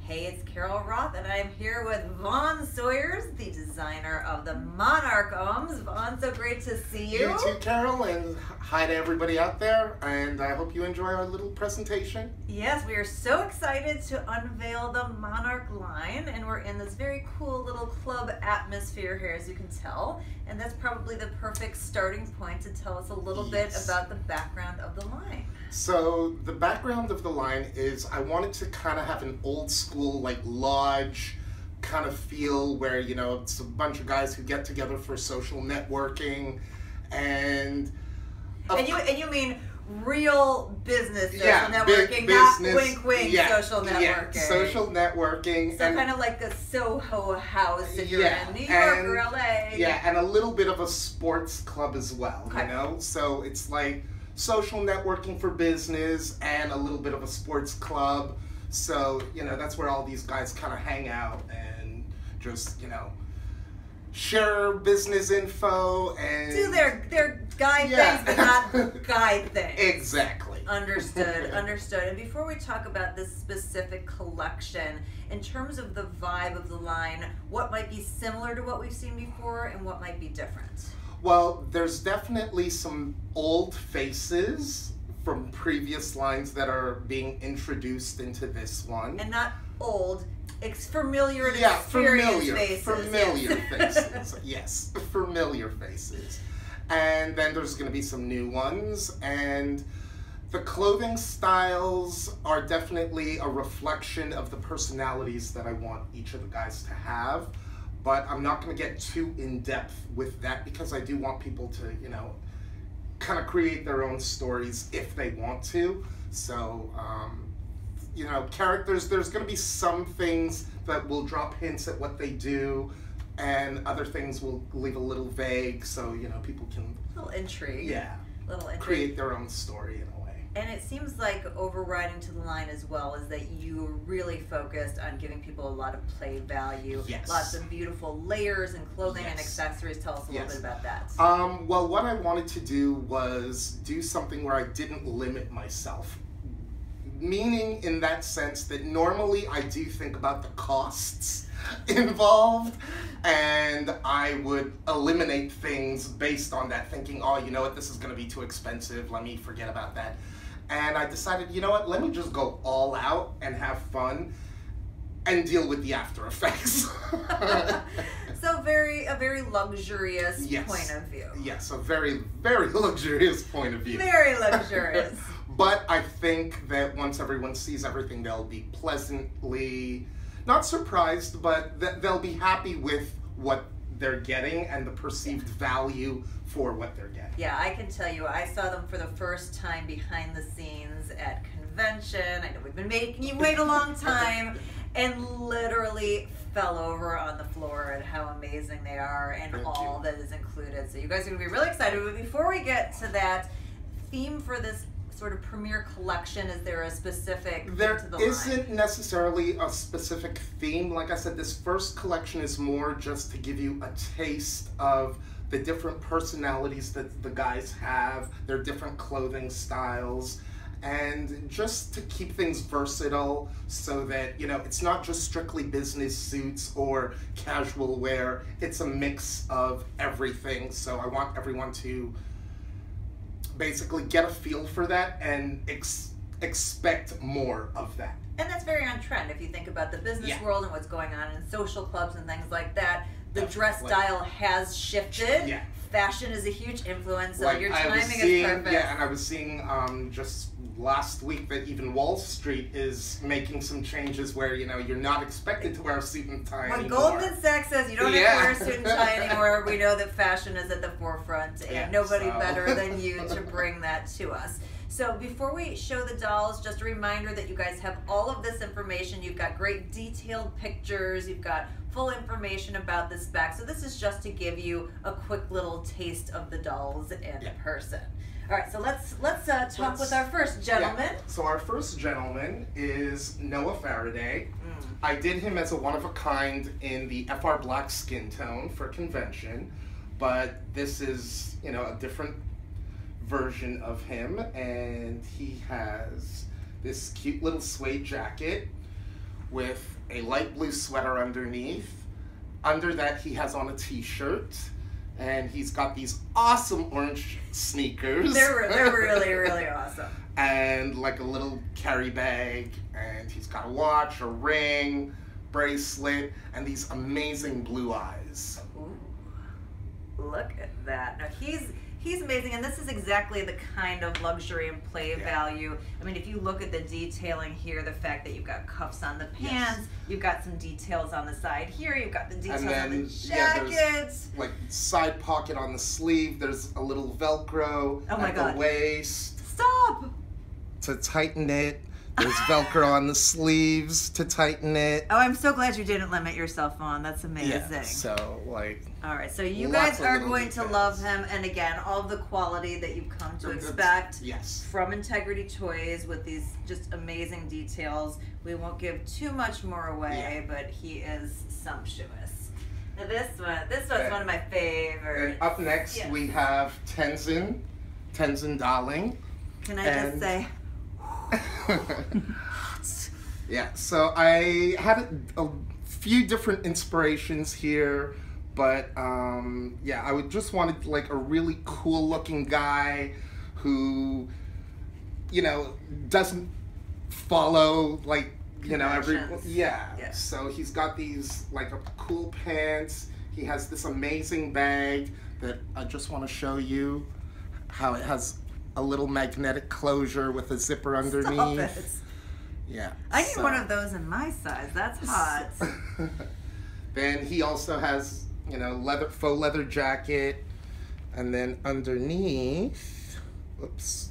Hey, it's Carol Roth, and I'm here with Vaughn Sawyers, the designer of the Monarch Ohms. Vaughn, so great to see you. You too, Carol, and hi to everybody out there, and I hope you enjoy our little presentation. Yes, we are so excited to unveil the Monarch line, and we're in this very cool little club atmosphere here, as you can tell, and that's probably the perfect starting point to tell us a little bit about the background of the line. So the background of the line is I wanted to kind of have an old school, like lodge kind of feel where, you know, it's a bunch of guys who get together for social networking and you mean real business social networking, business, not wink wink social networking. Yeah, social networking. So and kind of like the Soho House if you're in New York or LA. Yeah, and a little bit of a sports club as well, you know? So it's like social networking for business and a little bit of a sports club. So, you know, that's where all these guys kind of hang out and just, you know, share business info and do their guy things, but not guy things. Exactly. Understood, understood. And before we talk about this specific collection, in terms of the vibe of the line, what might be similar to what we've seen before and what might be different? Well, there's definitely some old faces from previous lines that are being introduced into this one. And not old, familiar and familiar faces. Familiar faces, yes, familiar faces. And then there's going to be some new ones, and the clothing styles are definitely a reflection of the personalities that I want each of the guys to have. But I'm not going to get too in-depth with that because I do want people to, you know, kind of create their own stories if they want to. So, you know, characters, there's going to be some things that will drop hints at what they do, and other things will leave a little vague so, you know, people can... A little intrigue. Yeah. Little intrigue. Create their own story in a way. And it seems like overriding to the line as well is that you are really focused on giving people a lot of play value. Yes. Lots of beautiful layers and clothing and accessories. Tell us a little bit about that. Well, what I wanted to do was do something where I didn't limit myself. Meaning in that sense that normally I do think about the costs involved, and I would eliminate things based on that, thinking, oh, you know what, this is going to be too expensive, let me forget about that. And I decided, you know what, let me just go all out and have fun and deal with the after effects. So a very luxurious point of view. Yes, a very, very luxurious point of view. Very luxurious. But I think that once everyone sees everything, they'll be pleasantly, not surprised, but they'll be happy with what they're getting and the perceived value for what they're getting. Yeah, I can tell you, I saw them for the first time behind the scenes at convention. I know we've been making you wait a long time, and literally fell over on the floor at how amazing they are and all that is included. So you guys are going to be really excited. But before we get to that theme for this sort of premiere collection, is there a specific there to the isn't line? Necessarily a specific theme. Like I said, this first collection is more just to give you a taste of the different personalities that the guys have, their different clothing styles, and just to keep things versatile so that, you know, it's not just strictly business suits or casual wear. It's a mix of everything. So I want everyone to basically get a feel for that and expect more of that. And that's very on trend if you think about the business world and what's going on in social clubs and things like that. The dress style has shifted. Yeah. Fashion is a huge influence, so like your timing is perfect. Yeah, and I was seeing just last week that even Wall Street is making some changes where, you know, you're not expected to wear a suit and tie anymore. When Goldman Sachs says you don't have to wear a suit and tie anymore, we know that fashion is at the forefront, and nobody better than you to bring that to us. So before we show the dolls, just a reminder that you guys have all of this information. You've got great detailed pictures. You've got full information about the specs. So this is just to give you a quick little taste of the dolls in person. All right, so let's talk with our first gentleman. Yeah. So our first gentleman is Noah Faraday. I did him as a one-of-a-kind in the FR Black skin tone for convention, but this is, you know, a different version of him, and he has this cute little suede jacket with a light blue sweater underneath. Under that, he has on a t-shirt, and he's got these awesome orange sneakers. They're really, really awesome. And like a little carry bag, and he's got a watch, a ring, bracelet, and these amazing blue eyes. Ooh, look at that. Now he's amazing, and this is exactly the kind of luxury and play value. I mean, if you look at the detailing here, the fact that you've got cuffs on the pants, you've got some details on the side here, you've got the details on the jacket. There's like side pocket on the sleeve, there's a little Velcro at the waist. Stop! To tighten it. There's Velcro on the sleeves to tighten it. Oh, I'm so glad you didn't limit yourself on. That's amazing. Yeah, so like... All right, so you guys are going to love him. And again, all of the quality that you've come to expect from Integrity Toys with these just amazing details. We won't give too much more away, but he is sumptuous. Now this one's one of my favorites. And up next, we have Tenzin Darling. Can I just say... Yeah, so I had a few different inspirations here, but yeah, I would just wanted like a really cool looking guy who, you know, doesn't follow like, you know, so he's got these like cool pants. He has this amazing bag that I just want to show you how it has a little magnetic closure with a zipper underneath. Stop it. Yeah. I need one of those in my size. That's hot. Then he also has, you know, faux leather jacket, and then underneath, oops.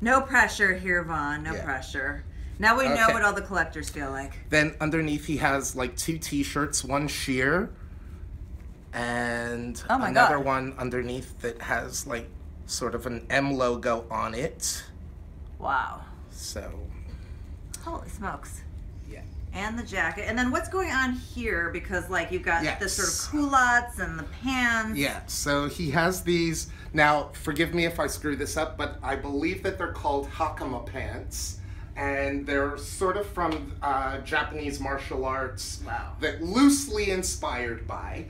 No pressure here, Vaughn. No pressure. Now we know what all the collectors feel like. Then underneath he has like 2 t-shirts, one sheer, and another one underneath that has like sort of an M logo on it. Wow. So. Holy smokes. Yeah. And the jacket. And then what's going on here? Because like you've got the sort of culottes and the pants. Yeah, so he has these. Now, forgive me if I screw this up, but I believe that they're called hakama pants. And they're sort of from Japanese martial arts that loosely inspired by.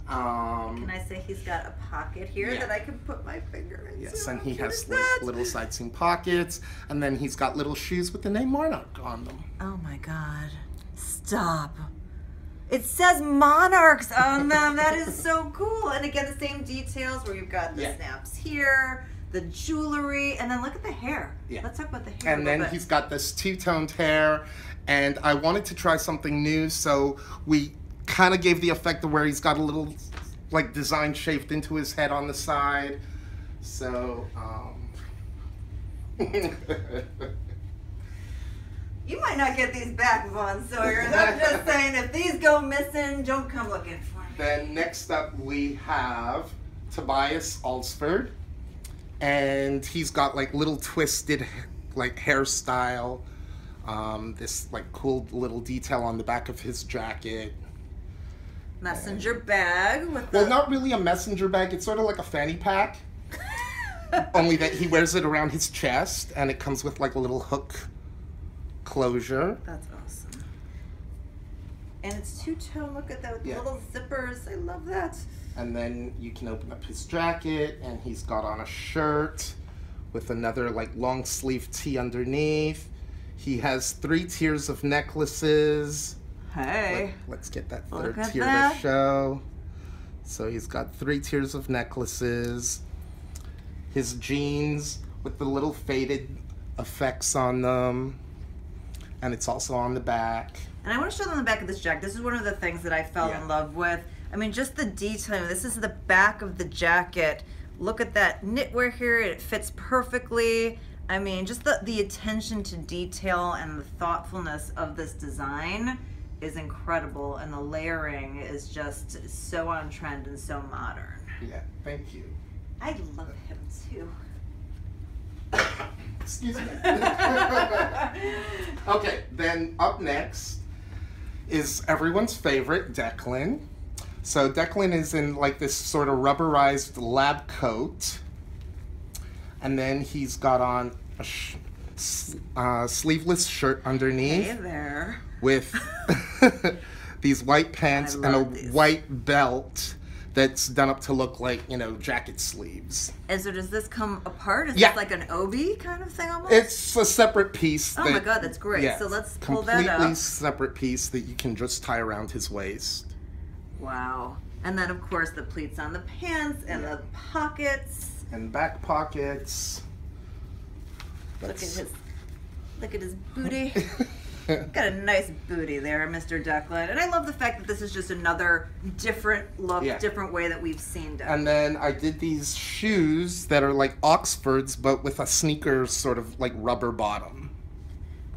Can I say he's got a pocket here that I can put my finger in? Yes, and he has little side seam pockets, and then he's got little shoes with the name Monarch on them. Oh my God. Stop. It says Monarchs on them. That is so cool. And again, the same details where you've got the snaps here, the jewelry, and then look at the hair. Yeah. Let's talk about the hair. And then he's got this two-toned hair, and I wanted to try something new, so we kind of gave the effect of where he's got a little like design shaped into his head on the side. So you might not get these back, Vaughn Sawyers. I'm just saying, if these go missing, don't come looking for me. Then next up we have Tobias Alsford, and he's got like little twisted like hairstyle, this like cool little detail on the back of his jacket. Messenger bag with well, not really a messenger bag. It's sort of like a fanny pack. Only that he wears it around his chest, and it comes with like a little hook closure. That's awesome. And it's two-tone. Look at that with little zippers. I love that. And then you can open up his jacket, and he's got on a shirt with another like long sleeve tee underneath. He has 3 tiers of necklaces. Hey. Let's get that third tier to show. So he's got 3 tiers of necklaces. His jeans with the little faded effects on them. And it's also on the back. And I want to show them the back of this jacket. This is one of the things that I fell in love with. I mean, just the detailing. This is the back of the jacket. Look at that knitwear here. It fits perfectly. I mean, just the attention to detail and the thoughtfulness of this design is incredible, and the layering is just so on trend and so modern. Yeah, thank you. I love him too. Excuse me. Okay, then up next is everyone's favorite, Declan. So Declan is in like this sort of rubberized lab coat, and then he's got on sleeveless shirt underneath. Hey there. With these white pants and a white belt that's done up to look like, you know, jacket sleeves. And so does this come apart? Is this like an obi kind of thing almost? It's a separate piece. Oh my god, that's great. Yeah, so let's pull that up. Completely separate piece that you can just tie around his waist. Wow. And then, of course, the pleats on the pants and the pockets. And back pockets. Look at his booty. Got a nice booty there, Mr. Declan. And I love the fact that this is just another different look, different way that we've seen Declan. And then I did these shoes that are like Oxfords, but with a sneaker sort of like rubber bottom.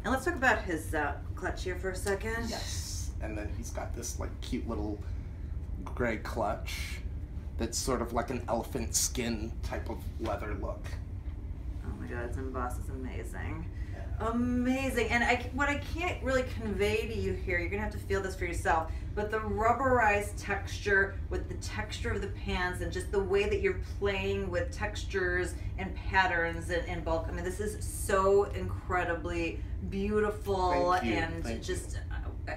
And let's talk about his clutch here for a second. Yes. And then he's got this like cute little gray clutch that's sort of like an elephant skin type of leather look. Oh my god, it's embossed. It's amazing. Amazing. And what I can't really convey to you here, you're going to have to feel this for yourself, but the rubberized texture with the texture of the pants and just the way that you're playing with textures and patterns and bulk. I mean, this is so incredibly beautiful. Thank you.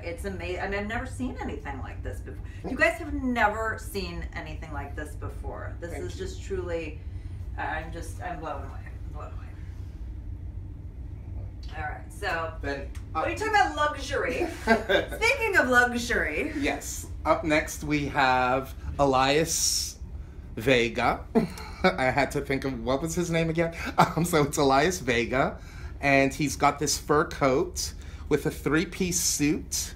It's amazing. I mean, I've never seen anything like this before. You guys have never seen anything like this before. This is just truly, I'm blown away. All right, so then, what are you talking about luxury? Speaking of luxury. Yes. Up next we have Elias Vega. I had to think of, what was his name again? So it's Elias Vega. And he's got this fur coat with a 3-piece suit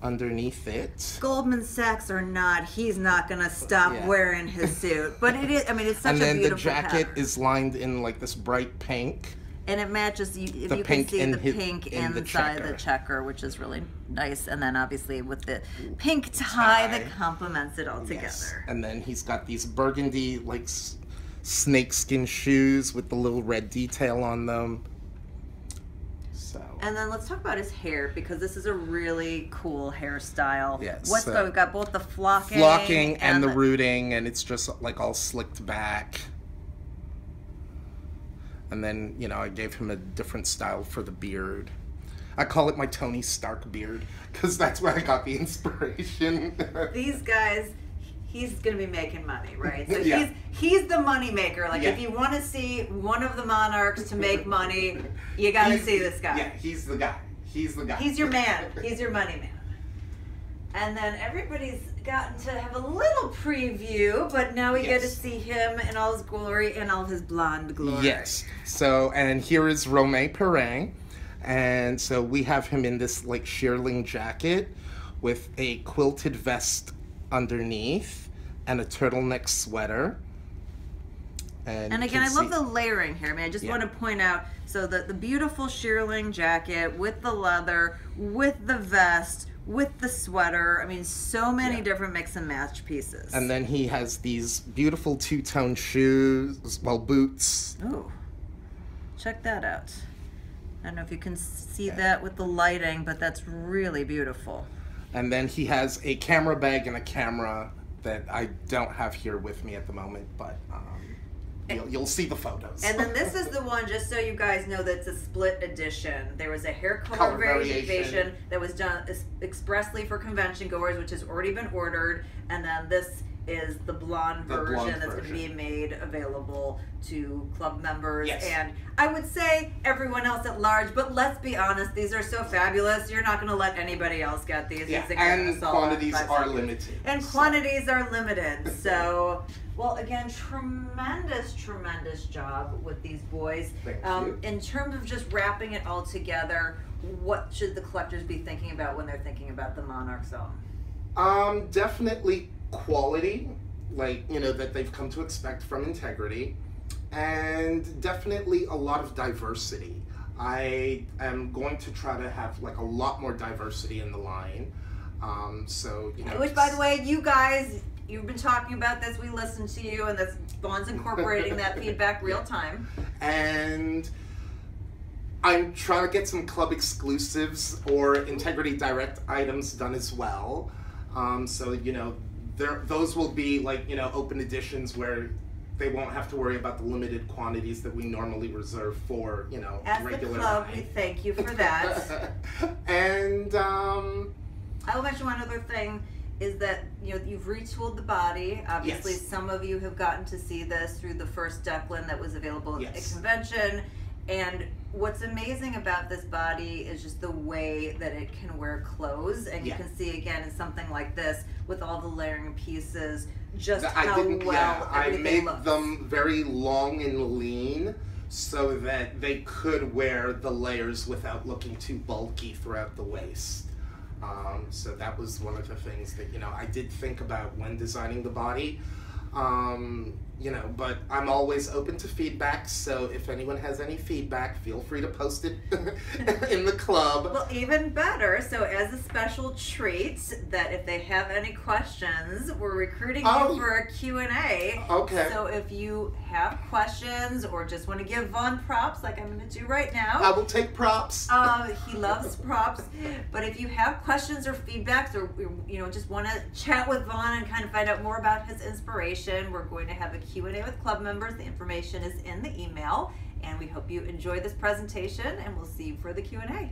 underneath it. Goldman Sachs or not, he's not going to stop wearing his suit. But it is, I mean, it's such a beautiful And then the jacket is lined in like this bright pink. And it matches, if you can see the pink inside the checker, which is really nice. And then obviously with the pink tie that complements it all together. And then he's got these burgundy, like, snakeskin shoes with the little red detail on them. So. And then let's talk about his hair, because this is a really cool hairstyle. Yes. We've got both the flocking and the rooting, and it's just like all slicked back. And then, you know, I gave him a different style for the beard. I call it my Tony Stark beard, because that's where I got the inspiration. These guys, he's going to be making money, right? So he's the money maker. Like, if you want to see one of the Monarchs to make money, you got to see this guy. Yeah, he's the guy. He's the guy. He's your man. He's your money man. And then everybody's gotten to have a little preview, but now we get to see him in all his glory and all his blonde glory. Yes. So, and here is Romain Perrin. And so we have him in this like shearling jacket with a quilted vest underneath and a turtleneck sweater. And again, I love the layering here. I mean, I just want to point out, so the beautiful shearling jacket with the leather, with the vest, with the sweater. I mean, so many different mix and match pieces. And then he has these beautiful two-tone shoes, boots. Oh, check that out. I don't know if you can see that with the lighting, but that's really beautiful. And then he has a camera bag and a camera that I don't have here with me at the moment, but you'll see the photos. And then this is the one, just so you guys know, that's a split edition. There was a hair color variation that was done expressly for convention goers, which has already been ordered. And then this is the blonde version that's going to be made available to club members. Yes. And I would say everyone else at large, but let's be honest, these are so fabulous, you're not going to let anybody else get these. Yeah, and quantities are limited. And quantities are limited, so... Well, again, tremendous job with these boys. Thank you. In terms of just wrapping it all together, what should the collectors be thinking about when they're thinking about the Monarch Zone? Definitely quality, like, you know, that they've come to expect from Integrity, and definitely a lot of diversity. I am going to try to have like a lot more diversity in the line. So, you know, which, by the way, you guys, you've been talking about this, we listened to you, and Vaughn's incorporating that feedback real time. And I'm trying to get some club exclusives or Integrity Direct items done as well. So, you know, those will be like, you know, open editions where they won't have to worry about the limited quantities that we normally reserve for, you know, As regular the club, wine. we thank you for that. And I will mention one other thing is that, you know, you've retooled the body. Obviously, yes. some of you have gotten to see this through the first Declan that was available yes. at convention. And what's amazing about this body is just the way that it can wear clothes. And you can see again in something like this with all the layering pieces, just how well everything I made looks. them very long and lean so that they could wear the layers without looking too bulky throughout the waist. So that was one of the things that, you know, I did think about when designing the body. You know, but I'm always open to feedback, so if anyone has any feedback, feel free to post it in the club. Well, even better, so as a special treat, that if they have any questions, we're recruiting you for a Q&A. Okay. So if you have questions or just want to give Vaughn props, like I'm going to do right now. I will take props. He loves props. But if you have questions or feedbacks or, you know, just want to chat with Vaughn and kind of find out more about his inspiration, we're going to have a Q&A with club members. The information is in the email, and we hope you enjoy this presentation, and we'll see you for the Q&A.